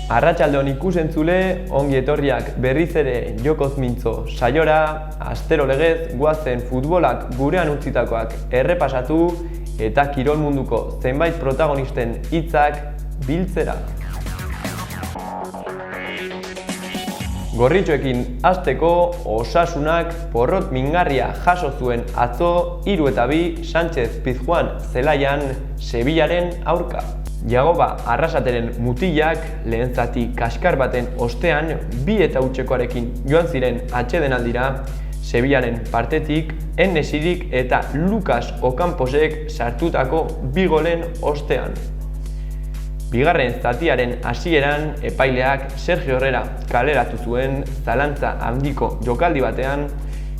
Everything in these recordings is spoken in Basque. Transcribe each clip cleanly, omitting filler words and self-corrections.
Arratsalde on ikusentzule, ongi etorriak berriz ere Jokoz Mintzo saiora, astero legez goazen futbolak gurean utzitakoak errepasatu eta kirol munduko zenbait protagonisten hitzak biltzera. Gorritxoekin hasteko, Osasunak porrot mingarria jaso zuen atzo 3-2 Sánchez Pizjuán zelaian Sevillaren aurka. Jagoba Arrasateren mutilak lehen zati kaskar baten ostean 2-0rekin joan ziren atsedenaldira, Sevillaren partetik En-Nesyrik eta Lucas Ocamposek sartutako 2 golen ostean. Bigarren zatiaren hasieran epaileak Sergio Herrera kaleratu zuen zalantza handiko jokaldi batean,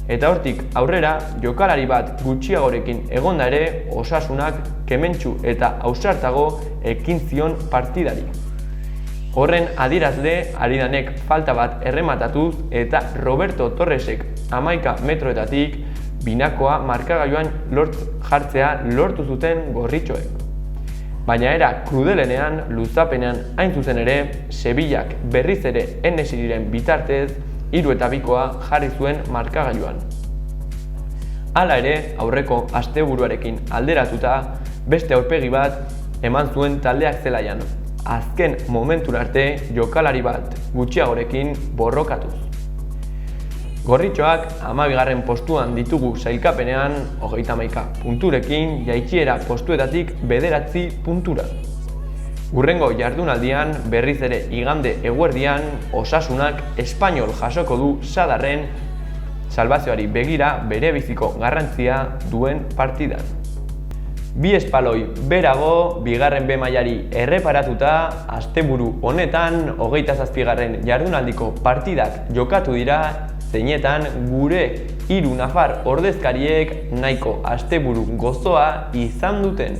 eta hortik aurrera jokalari bat gutxiagorekin egonda ere Osasunak kementsu eta ausartago ekin zion partidari. Horren adierazle Aridanek falta bat errematatuz eta Roberto Torresek 11 metroetatik binakoa markagailuan jartzea lortu zuten gorritxoek. Baina era krudelenean, luzapenean hain zuzen ere, Sevillak berriz ere En-Nesyriren bitartez 3-2 jarri zuen markagailuan. Hala ere, aurreko asteburuarekin alderatuta, beste aurpegi bat eman zuen taldeak zelaian, azken momentura arte jokalari bat gutxiagorekin borrokatuz. Gorritxoak 12. postuan ditugu sailkapenean 31 punturekin jaitsiera postuetatik 9 puntura. Hurrengo jardunaldian berriz ere igande eguerdian Osasunak Espainol jasoko du sadarren salbazioari begira berebiziko garrantzia duen partidan. 2 espaloi berago, bigarren B mailari erreparatuta, asteburu honetan 27. jardunaldiko partidak jokatu dira, zeinetan gure 3 nafar ordezkariek nahiko asteburu gozoa izan duten.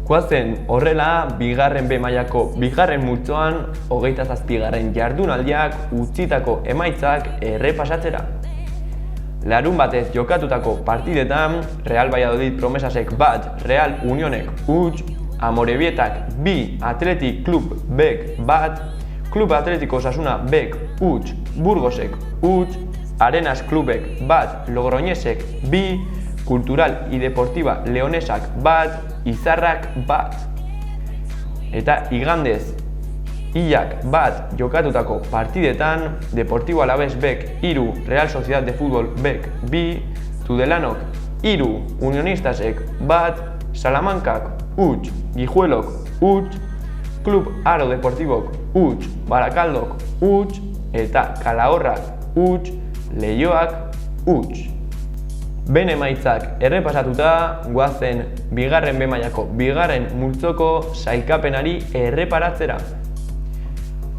Goazen horrela, bigarren B mailako bigarren multzoan 27. jardunaldiak utzitako emaitzak errepasatzera. Larun batez jokatutako partidetan, Real Valladolid Promesasek 1, Real Unionek 0, Amorebietak 2, Athletic Club Bek 1, Club Atletiko Osasuna Bek 0, Burgosek 0, Arenas Clubek 1, Logroñesek 2, Cultural y Deportiva Leonesak 1, Izarrak 1. Eta igandez, Illak 1 jokatutako partidetan, Deportivo Alavés Bek 3, Real Sociedad de Fútbol Bek 2, Tudelanok 3, Unionistasek 1, Salamankak 0, Guijuelok 0, Club Aro Deportivok 0, Barakaldok 0, eta Calahorrak 0, Leioak 0. Ben emaitzak errepasatuta, goazen bigarren B mailako bigarren multzoko sailkapenari erreparatzera.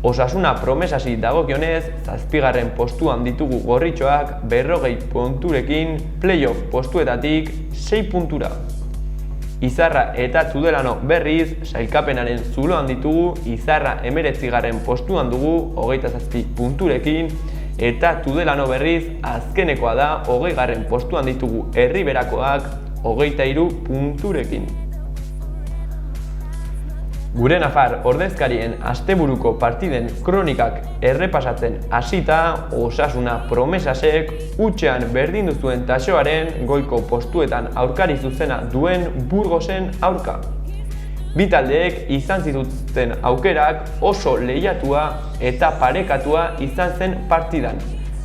Osasuna Promesasi dagokionez, 7. postuan ditugu gorritxoak 40 punturekin playoff postuetatik 6 puntura. Izarra eta Tudelano berriz sailkapenaren zuloan ditugu, Izarra 19. postuan dugu 27 punturekin, eta Tudelano berriz azkenekoa da 20. postuan ditugu Erriberakoak 23 punturekin. Gure nafar ordezkarien asteburuko partiden kronikak errepasatzen hasita, Osasuna Promesasek hutsean berdindu zuen taxoaren goiko postuetan aurkari zuzena duen Burgosen aurka. Bi taldeek izan zituzten aukerak oso lehiatua eta parekatua izan zen partidan,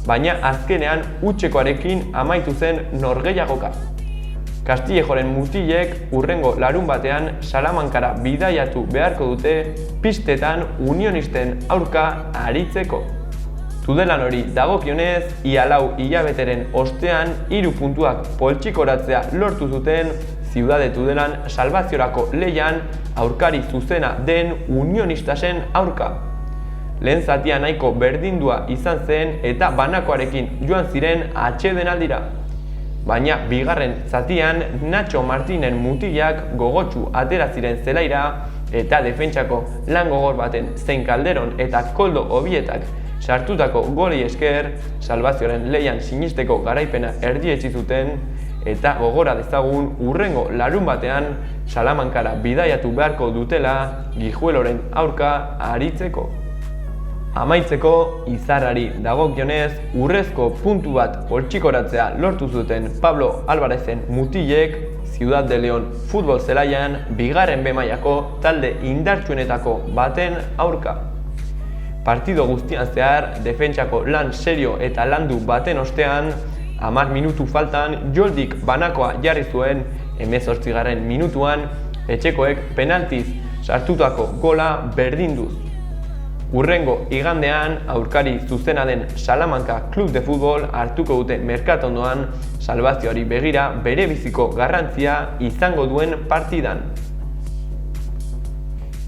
baina azkenean hutsekoarekin amaitu zen norgehiagoka. Castillejoren mutilek hurrengo larun batean Salamankara bidaiatu beharko dute pistetan unionisten aurka aritzeko. Tudelanori dagokionez, ia 4 hilabeteren ostean 3 puntuak poltsikoratzea lortu zuten Ciudad de Tudelan salbaziorako lehian aurkari zuzena den unionistasen aurka. Lehen zatia nahiko berdindua izan zen eta banakoarekin joan ziren atsedenaldira. Baina bigarren zatian Nacho Martinen mutilak gogotsu atera ziren zelaira eta defentsako lan gogor baten zein Calderon eta Koldo Obietak sartutako golei esker salbazioaren lehian sinisteko garaipena erdietsi zuten eta gogora dezagun hurrengo larunbatean Salamankara bidaiatu beharko dutela Guijueloren aurka aritzeko. Amaitzeko, Izarrari dagokionez, urrezko puntu bat poltsikoratzea lortu zuten Pablo Alvarezen mutilek Ciudad de León futbol zelaian bigarren B mailako talde indartsuenetako baten aurka. Partido guztian zehar, defentsako lan serio eta landu baten ostean, 10 minutu faltan Joldik banakoa jarri zuen 18. minutuan, etxekoek penaltiz sartutako gola berdinduz. Hurrengo igandean, aurkari zuzena den Salamanca Club de Futbol hartuko dute merkatondoan salbazioari begira bere biziko garrantzia izango duen partidan.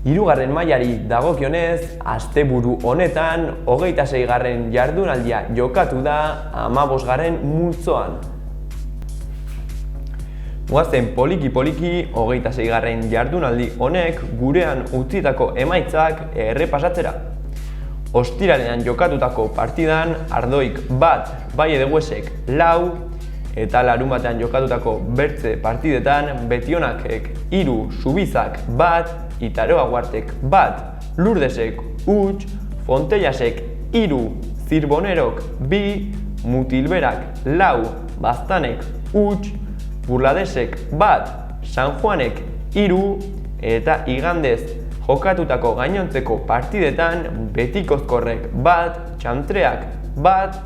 Hirugarren mailari dagokionez, asteburu honetan 26. jardunaldia jokatu da 15. multzoan. Goazen poliki-poliki 26. jardunaldi honek gurean utzitako emaitzak errepasatzera. Ostiralean jokatutako partidan Ardoik 1, Valle de Huesek 4, eta larunbatean jokatutako bertze partidetan Betionakek 3, Subizak 1, Itaroa Guartek 1, Lurdesek 1, Fontellasek 3, Zirbonerok 2, Mutilberak 4, Baztanek 1, Burladesek 1, San Juanek 3, eta igandez jokatutako gainontzeko partidetan Betikozkorrek 1, Txantreak 1,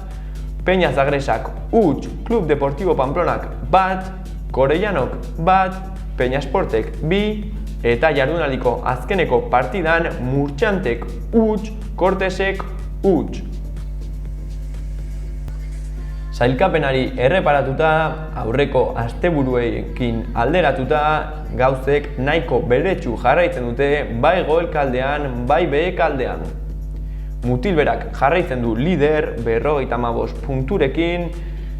Peña Zagresak 1, Club Deportivo Pamplonak 1, Korellanok 1, Peñasportek 2, eta jardunaldiko azkeneko partidan Murtxantek 1, Kortesek 1. Sailkapenari erreparatuta, aurreko asteburuekin alderatuta, gauzek nahiko beretsu jarraitzen dute bai goelkaldean, bai behekaldean. Mutilberak jarraitzen du lider 55 punturekin,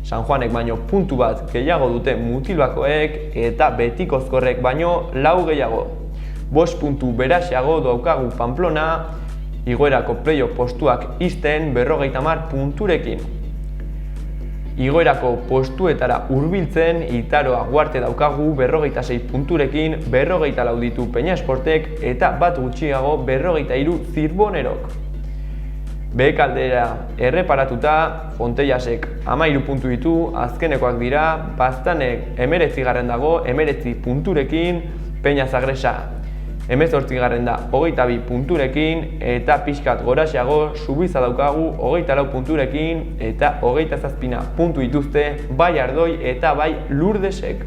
San Juanek baino puntu bat gehiago dute Mutilbakoek eta Betikozkorrek baino 4 gehiago. 5 puntu beraxeago daukagu Pamplona, igoerako playoff postuak ixten 50 punturekin. Igoerako postuetara hurbiltzen Itaroa Guarte daukagu 46 punturekin, 44 ditu Peñasportek eta bat gutxiago 43 Zirbonerok. Behekaldera erreparatuta, Fontellasek 13 puntu ditu, azkenekoak dira, Baztanek 19. dago 19 punturekin, Peña Zagresa 18. da 22 punturekin, eta pixkat goraxeago Subiza daukagu 24 punturekin, eta 27 puntu dituzte bai Ardoi eta bai Lurdesek.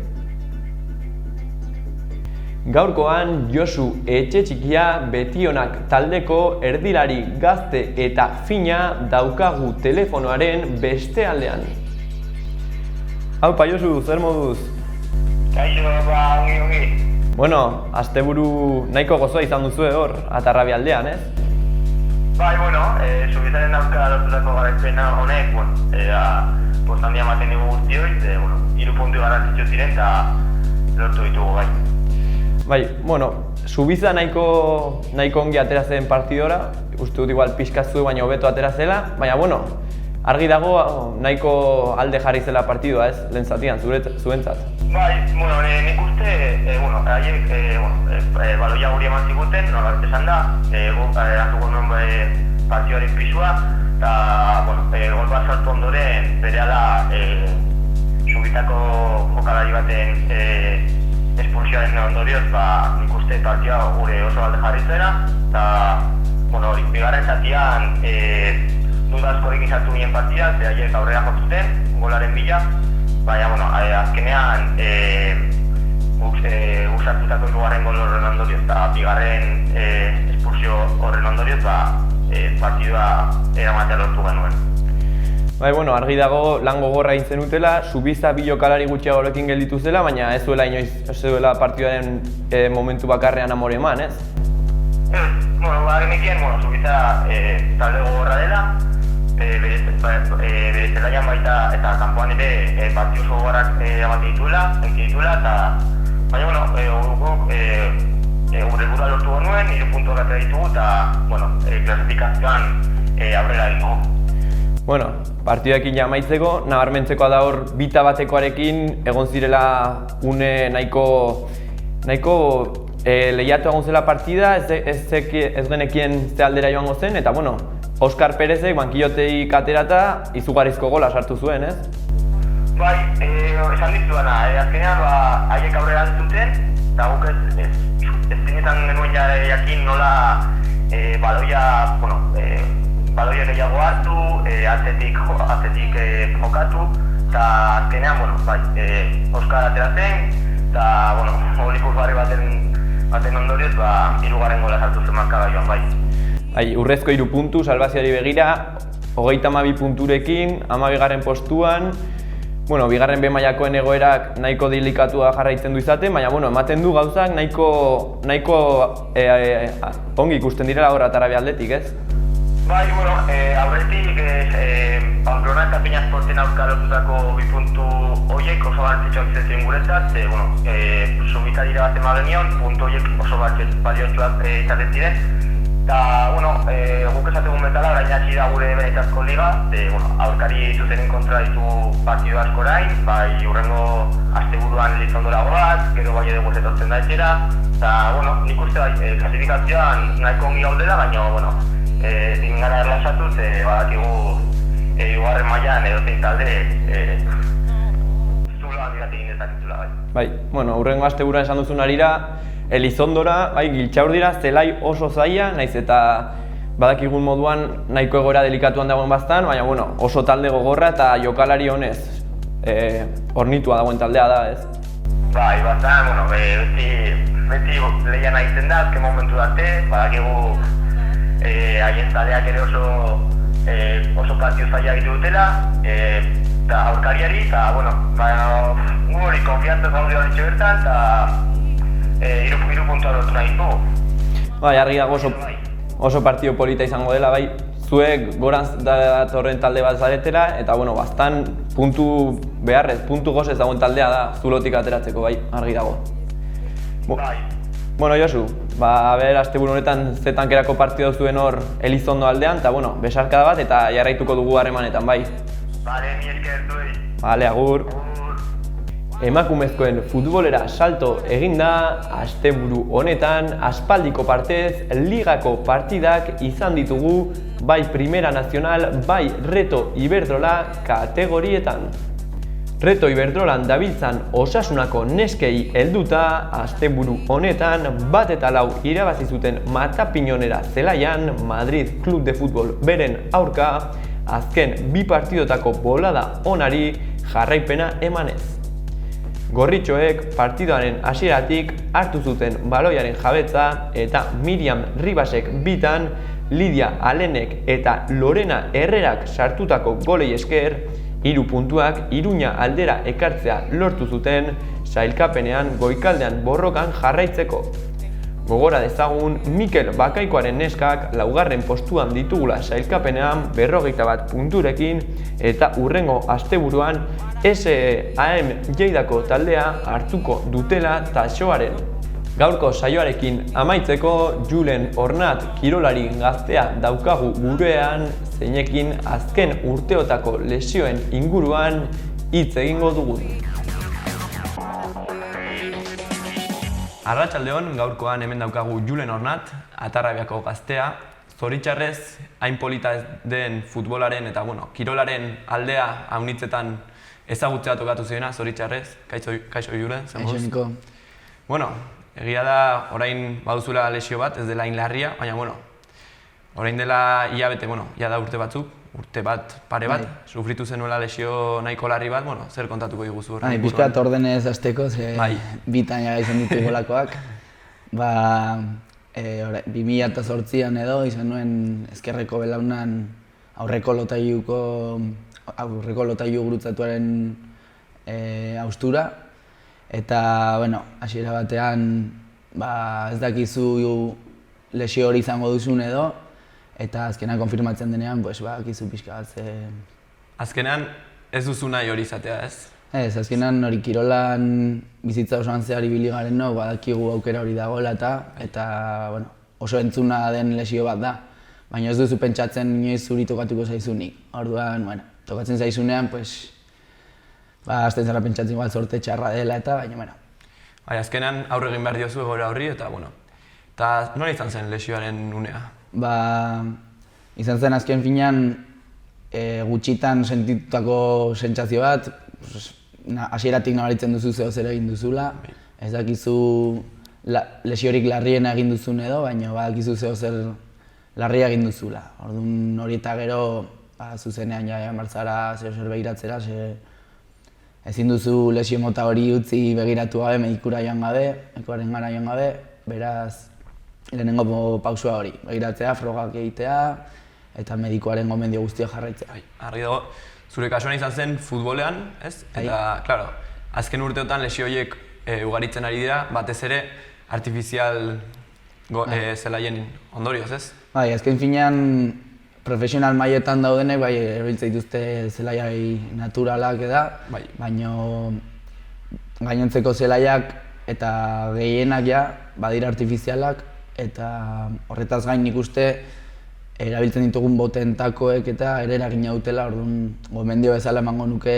Gaurkoan Josu Etxetxikia Betionak taldeko erdilari gazte eta fina daukagu telefonoaren beste aldean. Haupa Josu, zer moduz? Kaixo, ongi. Bueno, asteburu nahiko gozoa izan duzu hor, Atarrabi aldean, ez? Bai, Subizaren aurka lortutako garaipena honek, post handia ematen dugu guztioi, 3 puntu garrantzitsu ziren eta lortu ditugu gai. Bai, Subiza nahiko ongi atera zen partidora, uste dut igual pixkatzu baina hobeto atera zela, baina argi dago nahiko alde jarri zela partidua, ez? Lehen zatian, zuentzat. Bai, nik uste, haiek baloia guri eman ziguten, nolabait esan da, hartuko nuen partidaren pisua, eta gol bat sartu ondoren berehala Subizako jokalari baten espulsioaren ondorioz, nik uste partida gure oso alde jarri zera, eta bigarren zatian dudazkorik izatu ginen partida, eta haiek aurrera jotzuten, golaren bila, baina, azkenean usartutako hirugarren gol horren ondorioz eta bigarren espulsio horren ondorioz partidua eramatea lortu genuen. Bai, argi dago lan gogorra egin zenutela, Subiza bi jokalari gutxiagorekin gelditu zela, baina ez zuela inoiz partidaren momentu bakarrean amore eman, ez? Genekien, Subiza talde gogorra dela, bere zelaian baita eta kanpoan ere partidu oso gogorrak ematen dituela, eta baina, guk gure helburua lortu genuen, 3 puntuak atera ditugu, eta klasifikazioan aurrera ditugu. Bueno, partidarekin amaitzeko, nabarmentzekoa da hor bita batekoarekin egon zirela une nahiko lehiatu egon zela partida, ez genekien ze aldera joango zen, eta bueno, Oskar Perezek bankilloteik aterata izugarrizko gola sartu zuen, ez? Bai, esan dituana, azkenean haiek aurrera zuten, eta guk ez zinetan genuen jakin nola baloia gehiago hartu, atzetik jokatu, eta azkenean, Oskar atera zen, eta, oblikus barri baten ondorioz, hirugarren gola sartu zen markagailuan, bai. Urrezko 3 puntu, salbazioari begira, 32 punturekin, 12. postuan, bigarren B mailakoen egoerak nahiko delikatua jarraitzen du izaten, baina ematen du gauzak nahiko ongi ikusten direla hor Atarabia aldetik, ez? Bai, aurretik Pamplona eta Peñasporten aurka lortutako 2 puntu horiek oso garrantzitsuak izan ziren guretzat, subitadira bat eman genion, puntu horiek oso baliotsuak izaten ziren. Eta, guk esategun betala, orain hasi da gure benetazko liga, aurkari zuzenen kontra ditu partidu asko orain, hurrengo asteburuan Elizondora goaz, gero bai edo etortzen da etxera, eta, nik uste klasifikazioan nahiko ongi gaudela, baina, ezin gara erlaxatuz, badakigu hirugarren mailan edozein talde zulo handiak egin dezaketula, bai. Hurrengo asteburuan esan duzun harira, Elizondora, giltxaur dira, zelai oso zaila, naiz eta badakigun moduan nahiko egoera delikatuan dagoen baztan, baina oso talde gogorra eta jokalari honez hornitua dagoen taldea da, ez? Bai, baztan, beti lehian egiten da, azken momentu arte, badakigu haien taldeak ere oso partio zaila egitu dutela, eta aurkariari, eta, hori konfiantzaz gaude hori bertan, eta hiru puntua lortu nahi dugu. Bai, argi dago oso partido polita izango dela, bai, zuek goranz datorren talde bat zaretela, eta baztan puntu beharrez, puntu gozez dagoen taldea da zulotik ateratzeko, bai, argi dago. Bai. Josu, asteburu honetan zetankerako partido zuen hor Elizondo aldean, eta besarkada bat eta jarraituko dugu harremanetan, bai. Bale, mi esker duei. Bale, agur. Emakumezkoen futbolera salto eginda, asteburu honetan aspaldiko partez ligako partidak izan ditugu bai Primera Nacional, bai Reto Iberdrola kategorietan. Reto Iberdrolan dabiltzan Osasunako neskei helduta, asteburu honetan 1-4 irabazi zuten Matapiñonera zelaian Madrid Club de Futbol beren aurka, azken 2 partidotako bolada onari jarraipena emanez. Gorritxoek partidoaren hasieratik hartu zuten baloiaren jabetza eta Miriam Ribasek bitan, Lidia Alenek eta Lorena Herrerak sartutako golei esker, 3 puntuak Iruña aldera ekartzea lortu zuten sailkapenean goikaldean borrokan jarraitzeko. Gogora dezagun, Mikel Bakaikoaren neskak 4. postuan ditugula sailkapenean 41 punturekin eta hurrengo asteburuan SEAM Lleidako taldea hartuko dutela taxoaren. Gaurko saioarekin amaitzeko, Julen Ornat kirolari gaztea daukagu gurean, zeinekin azken urteotako lesioen inguruan hitz egingo dugu. Arratsaldeon, gaurkoan hemen daukagu Julen Ornat, Atarrabiako gaztea. Zoritxarrez, hain polita den futbolaren eta kirolaren aldea haunitzetan ezagutzea tokatu ziena, zoritxarrez. Kaixo Julen, zen Kaixo Niko. Egia da, orain baduzula lesio bat, ez dela hain larria, baina orain dela hilabete, ja da urte batzuk, urte bat, pare bat, sufritu zenuela lesio nahiko larri bat, zer kontatuko diguzu horren? Bizkat ordenez hasteko, bitan izan ditu golakoak. 2008an edo izan nuen ezkerreko belaunan aurreko lotailu gurutzatuaren haustura. Eta, hasiera batean, ez dakizu lesio hori izango duzun edo, eta azkenean konfirmatzen denean, bakizu pixka bat ze... Azkenean ez duzu nahi hori izatea, ez? Ez, azkenean hori kirolan bizitza osoan zehar ibili garenok badakigu aukera hori dagoela eta oso entzuna den lesio bat da. baina ez duzu pentsatzen inoiz zuri tokatuko zaizunik. Orduan, bueno, tokatzen zaizunean, pues, azten zara pentsatzen igual sorte txarra dela eta, baina, bueno. Bai, azkenean aurre egin behar diozu egoera horri eta, bueno, eta nola izan zen lesioaren unea? Izan zen azken finean gutxitan sentitutako sentsazio bat, hasieratik nabaritzen duzu zeo zer egin duzula, ez dakizu lesiorik larriena egin duzun edo, baina badakizu zeo zer larria egin duzula. Orduan hori eta gero zuzenean ja martzara zeo zer begiratzera, ezin duzu lesio mota hori utzi begiratu gabe, medikura joan gabe, ekoaren gara joan gabe, beraz lehenengo pausua hori, begiratzea, frogak egitea, eta medikoaren gomendio guztia jarraitzea. Argi dago, zure kasuan izan zen futbolean, ez? Eta, klaro, azken urteotan lesio horiek ugaritzen ari dira, batez ere artifizial zelaien ondorioz, ez? Bai, azken finean profesional mailetan daudenek, bai, erabiltzen dituzte zelaiai naturalak baina gainontzeko zelaiak eta gehienak badira artifizialak, eta horretaz gain nik uste erabiltzen ditugun botentakoek eta ere eragina dutela, orduan gomendio bezala emango nuke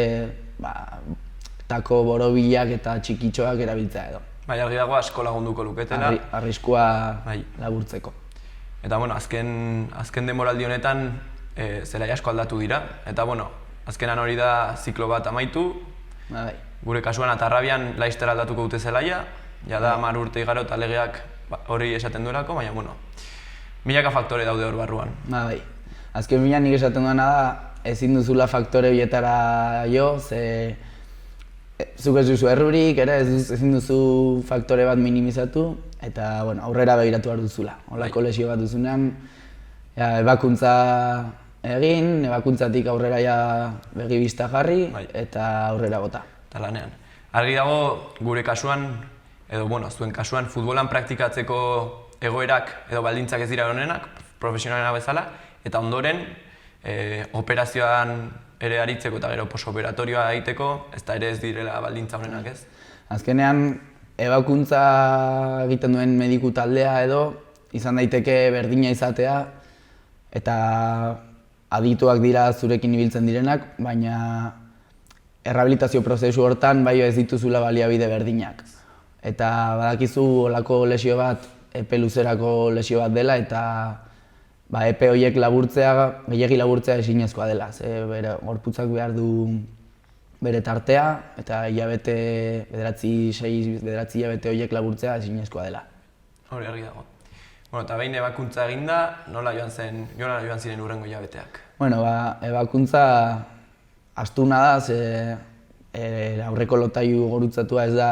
tako borobilak eta txikitxoak erabiltzea edo. Bai, argi dago asko lagunduko luketela. Arriskua laburtzeko. Eta, bueno, azken denboraldi honetan zelai asko aldatu dira. Eta, bueno, azkenan hori da ziklo bat amaitu. Gure kasuan Atarrabian laizter aldatuko dute zelaia. Jada 10 urte igaro eta legeak hori esaten duelako, baina, bueno, milaka faktore daude hor barruan. Azken finean nik esaten duena da, ezin duzula faktore bietara jo, ze zuk ez duzu errurik, ezin duzu faktore bat minimizatu, eta aurrera begiratu behar duzula. Holako lesio bat duzunean, ebakuntza egin, ebakuntzatik aurrera begi bista jarri, eta aurrera bota. Eta lanean. Argi dago gure kasuan, edo zuen kasuan, futbolan praktikatzeko egoerak edo baldintzak ez dira honenak, profesionalena bezala, eta ondoren operazioan ere aritzeko eta gero posoperatorioa egiteko, ez da ere ez direla baldintza honenak, ez? Azkenean, ebakuntza egiten duen mediku taldea edo izan daiteke berdina izatea eta adituak dira zurekin ibiltzen direnak, baina errehabilitazio prozesu hortan bai ez dituzula baliabide berdinak. Eta badakizu olako lesio bat, epe luzerako lesio bat dela eta epe horiek laburtzea, gehiegi laburtzea ezinezkoa dela. Gorputzak behar du bere tartea eta bederatzi hilabete horiek laburtzea ezinezkoa dela. Hori argi dago. Eta behin ebakuntza eginda, nola joan ziren hurrengo hilabeteak? Ebakuntza astuna da, ze aurreko lotailu gurutzatua ez da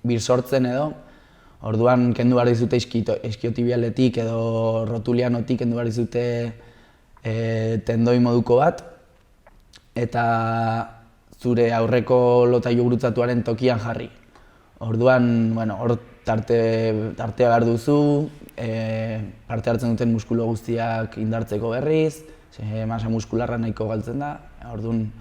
bir sortzen edo, orduan kendu behar dizute iskiotibialetik edo rotulianotik kendu behar dizute tendoi moduko bat, eta zure aurreko lotailu gurutzatuaren tokian jarri. Orduan, hor tartea behar duzu, parte hartzen duten muskulu guztiak indartzeko berriz, masa muskularra nahiko galtzen da, orduan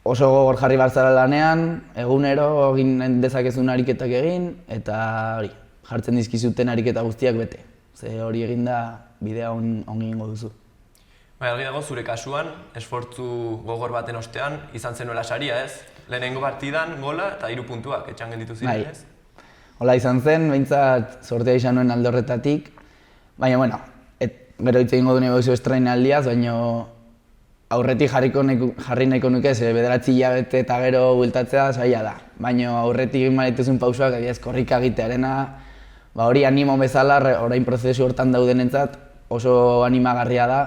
oso gogor jarri behar zara lanean, egunero egin dezakezun ariketak egin, eta jartzen dizkizuten ariketa guztiak bete. Ze hori eginda bidea ongi egingo duzu. Argi dago zure kasuan, esfortzu gogor baten ostean, izan zenuela saria, ez? Lehenengo partidan gola eta 3 puntuak etxan gelditu ziren, ez? Hola izan zen, behintzat sortea izan nuen alde horretatik, baina, gero hitz egingo duen egoizu estrainaldiaz, baina aurretik jarri nahiko nuke, ze 9 hilabete eta gero bueltatzea zaila da. Baina aurretik egin dituzun pausoak, korrika egitearena, hori animo bezala, orain prozesu hortan daudenentzat oso animagarria da,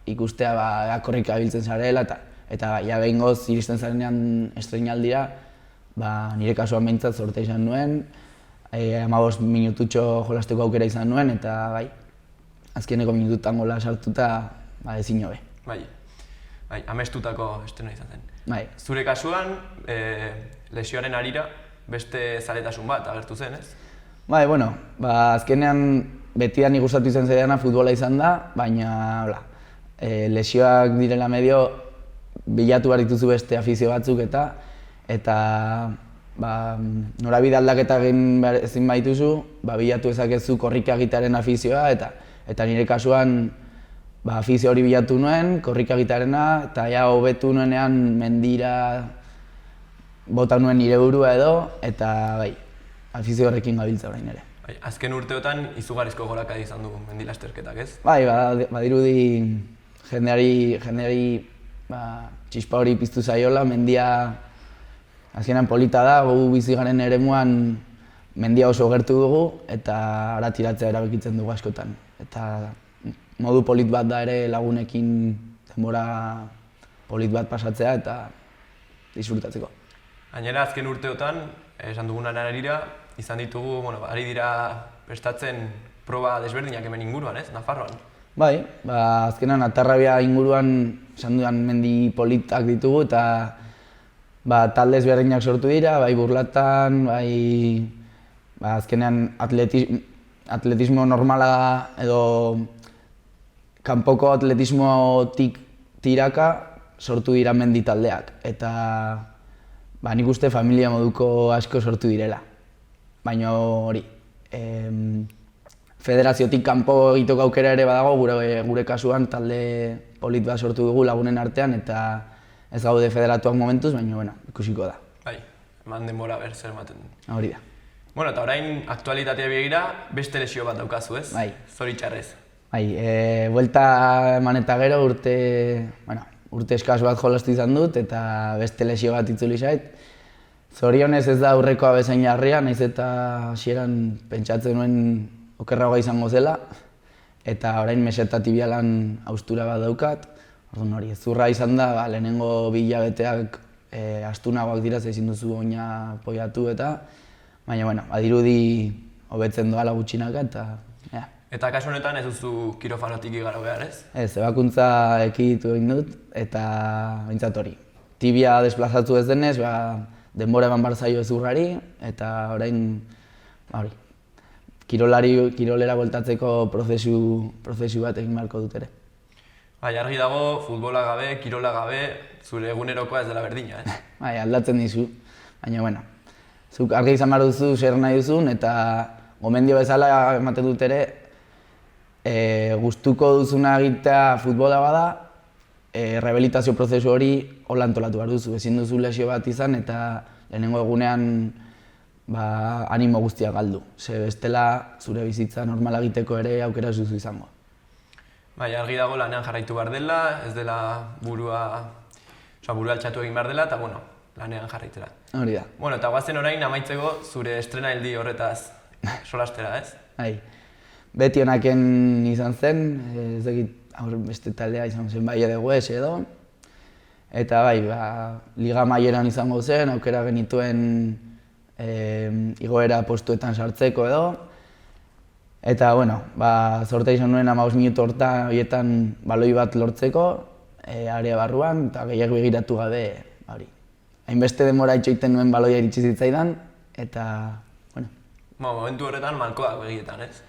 ikustea korrika biltzen zarela, eta behingoz iristen zarenean estrainaldira, nire kasuan behintzat sortea izan nuen, 15 minututxo jolasteko aukera izan nuen, eta azkeneko minututan gola sartuta ezin hobe. Amestutako estrena izan zen. Zure kasuan, lesioaren harira beste zaletasun bat agertu zen, ez? Azkenean beti da nik gustatu izan zaidana futbola izan da, baina lesioak direla medio bilatu behar dituzu beste afizio batzuk eta norabide aldaketa egin ezin badituzu, bilatu ezakezu korrika egitearen afizioa eta Eta nire kasuan afizio hori bilatu nuen, korrika gitarena, eta ja hobetu nuenean mendira bota nuen nire burua edo, eta bai, afizio horrekin gabiltza orain ere. Azken urteotan izugarrizko gorakada izan du mendilasterketak, ez? Bai, badirudi jendeari txispa hori piztu zaiola, mendia azkenan polita da, gu bizi garen eremuan mendia oso gertu dugu eta ara tiratzea erabekitzen dugu askotan. Eta modu polit bat da ere lagunekin denbora polit bat pasatzea eta disfrutatzeko. Gainera azken urteotan, esan dugunan arira, izan ditugu, ari dira prestatzen proba desberdinak hemen inguruan, ez? Nafarroan. Bai, azkenan Atarrabia inguruan esan dudan mendi politak ditugu eta talde ezberdinak sortu dira, bai burlatan, bai azkenean atletismo normala edo kanpoko atletismotik tiraka sortu dira mendi taldeak. Eta nik uste familia moduko asko sortu direla. Baina hori, federaziotik kanpo egiteko aukera ere badago, gure kasuan talde polit bat sortu dugu lagunen artean eta ez gaude federatuak momentuz, baina ikusiko da. Bai, eman denbora zer ematen. Hori da. Eta orain aktualitatea begira, beste lesio bat daukazu, ez? Bai. Zoritxarrez. Bai, buelta eman eta gero urte eskaz bat jolastu izan dut eta beste lesio bat itzuli zait. Zorionez ez da aurrekoa bezain jarria, nahiz eta hasieran pentsatzen nuen okerragoa izango zela eta orain meseta tibialan haustura bat daukat. Orduan hori, ezurra izan da, lehenengo 2 hilabeteak astunagoak dira, ezin duzu oina poiatu eta baina, badirudi hobetzen doala gutxinaka eta Eta kasu honetan ez duzu kirofanotik igaro behar, ez? Ez, ebakuntza ekiditu egin dut eta bintzat hori. Tibia desplazatu ez denez, denbora eman behar zaio ezurrari eta orain kirolera bueltatzeko prozesu bat egin beharko dut ere. Bai, argi dago, futbola gabe, kirola gabe, zure egunerokoa ez dela berdina, ez? Bai, aldatzen dizu, baina, zuk argi izan behar duzu zer nahi duzun eta gomendio bezala ematen dut ere, gustuko duzuna egitea futbola bada, rehabilitazio prozesu hori hola antolatu behar duzu, ezin duzu lesio bat izan eta lehenengo egunean animo guztia galdu. Ze bestela zure bizitza normala egiteko ere aukera zuzu izango. Bai, argi dago lanean jarraitu behar dela, ez dela burua altxatu egin behar dela eta lanean jarraitera. Hori da. Eta guazen orain amaitzeko zure estrenaildi horretaz solastera, ez? Bai. Beti honaken izan zen, ez dakit beste taldea izan zen bai edo edo. Eta bai, liga maileran izango zen, aukera genituen igoera postuetan sartzeko edo. Eta, zortea izan nuen 15 minutu horietan baloi bat lortzeko, area barruan, eta gehiago begiratu gabe, hainbeste denbora itxoiten nuen baloia iritsi zitzaidan, eta, momentu horretan malkoak begietan, ez?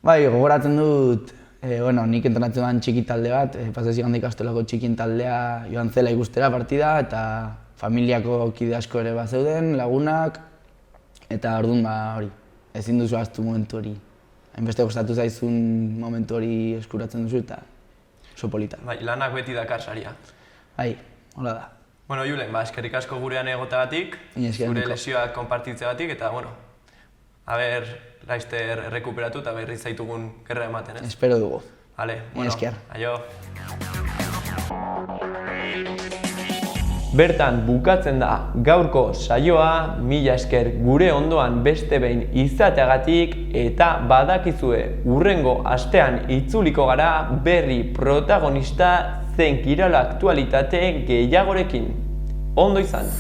Bai, gogoratzen dut, nik entrenatzen duen txiki talde bat, Pasazio Ganda ikastolako txikien taldea joan zela ikustera partida, eta familiako kide asko ere bat zeuden, lagunak, eta orduan, ezin duzu ahaztu momentu hori. Hainbeste gustatu zaizun momentu hori eskuratzen duzu eta oso polita. Bai, lanak beti dakar saria. Bai, hola da. Julen, eskerrik asko gurean egotagatik, zure lesioak konpartitzeagatik, eta, aber, laizter errekuperatu eta berriz zaitugun gerra ematen, ez? Espero dugu. Vale, esker. Aio. Bertan bukatzen da gaurko saioa, mila esker gure ondoan beste behin izateagatik eta badakizue hurrengo astean itzuliko gara berri protagonista zein kirola aktualitate gehiagorekin. Ondo izan!